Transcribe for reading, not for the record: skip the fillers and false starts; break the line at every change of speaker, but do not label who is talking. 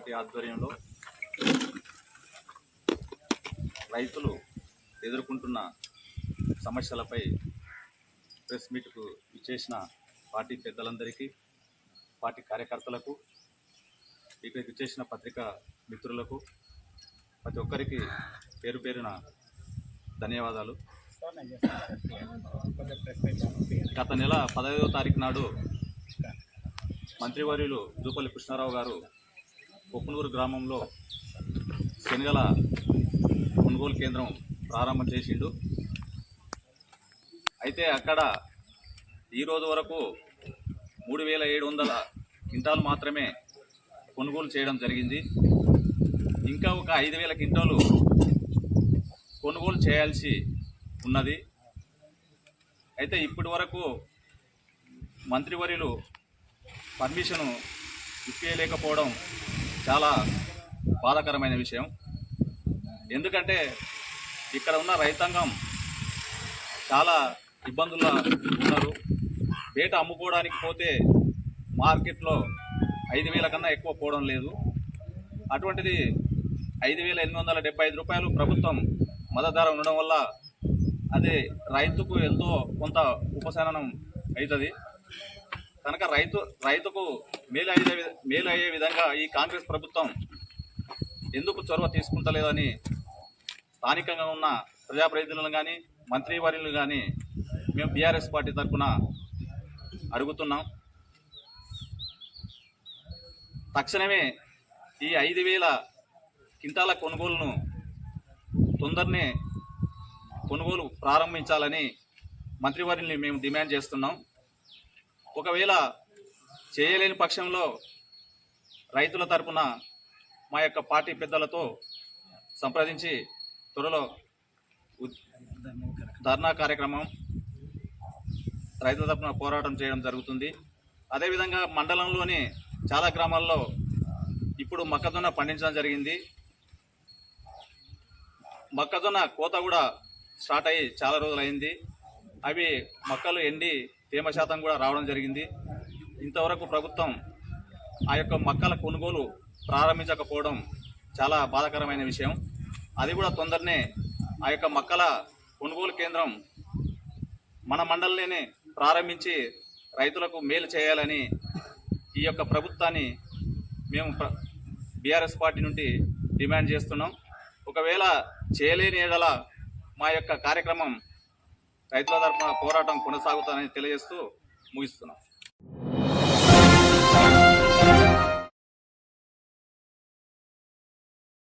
Party ఆధ్వర్యంలో రైతులు ఎదుర్కొంటున్న సమస్యలపై ప్రెస్ మీట్కు ఇచ్చేసిన పార్టీ పెద్దలందరికీ, పార్టీ కార్యకర్తలకు, ఇక్కడికి ఇచ్చేసిన పత్రికా మిత్రులకు ప్రతి ఒక్కరికి పేరు పేరున ధన్యవాదాలు. గత నెల 15వ తారీఖు నాడు మంత్రివర్యులు జూపల్లి కృష్ణారావు గారు కొప్పునూరు గ్రామంలో శనగల కొనుగోలు కేంద్రం ప్రారంభం చేసిండు. అయితే అక్కడ ఈరోజు వరకు 3700 క్వింటాలు మాత్రమే కొనుగోలు చేయడం జరిగింది. ఇంకా ఒక 5000 క్వింటాలు కొనుగోలు చేయాల్సి ఉన్నది. అయితే ఇప్పటి వరకు మంత్రివర్యులు పర్మిషను ఇప్పించలేకపోవడం చాలా బాధాకరమైన విషయం. ఎందుకంటే ఇక్కడ ఉన్న రైతాంగం చాలా ఇబ్బందుల్లో ఉన్నారు. బయట అమ్ముకోవడానికి పోతే మార్కెట్లో 5000 కన్నా ఎక్కువ పోవడం లేదు. అటువంటిది 5875 రూపాయలు ప్రభుత్వం మద్దతు ధర ఉండడం వల్ల అది రైతుకు ఎంతో కొంత ఉపశమనం అవుతుంది. కనుక రైతుకు మేలు అయ్యే విధంగా ఈ కాంగ్రెస్ ప్రభుత్వం ఎందుకు చొరవ తీసుకుంటలేదని స్థానికంగా ఉన్న ప్రజాప్రతినిధులను కానీ మంత్రివర్యులు కానీ మేము బీఆర్ఎస్ పార్టీ తరఫున అడుగుతున్నాం. తక్షణమే ఈ 5000 క్వింటాల కొనుగోలును తొందరనే కొనుగోలు ప్రారంభించాలని మంత్రివర్యుల్ని మేము డిమాండ్ చేస్తున్నాం. ఒకవేళ చేయలేని పక్షంలో రైతుల తరపున మా యొక్క పార్టీ పెద్దలతో సంప్రదించి త్వరలో ధర్నా కార్యక్రమం రైతుల తరపున పోరాటం చేయడం జరుగుతుంది. అదేవిధంగా మండలంలోని చాలా గ్రామాల్లో ఇప్పుడు మొక్కజొన్న పండించడం జరిగింది. మొక్కజొన్న కోత కూడా స్టార్ట్ అయ్యి చాలా రోజులైంది. అవి మొక్కలు ఎండి తేమ శాతం కూడా రావడం జరిగింది. ఇంతవరకు ప్రభుత్వం ఆ యొక్క మొక్కల కొనుగోలు ప్రారంభించకపోవడం చాలా బాధాకరమైన విషయం. అది కూడా తొందరనే ఆ యొక్క మొక్కల కొనుగోలు కేంద్రం మన మండలంలోనే ప్రారంభించి రైతులకు మేలు చేయాలని ఈ యొక్క ప్రభుత్వాన్ని మేము బీఆర్ఎస్ పార్టీ నుండి డిమాండ్ చేస్తున్నాం. ఒకవేళ చేయలేని ఎడల మా యొక్క కార్యక్రమం రైతుల తరపున పోరాటం కొనసాగుతుందని తెలియజేస్తూ ముగిస్తున్నాం.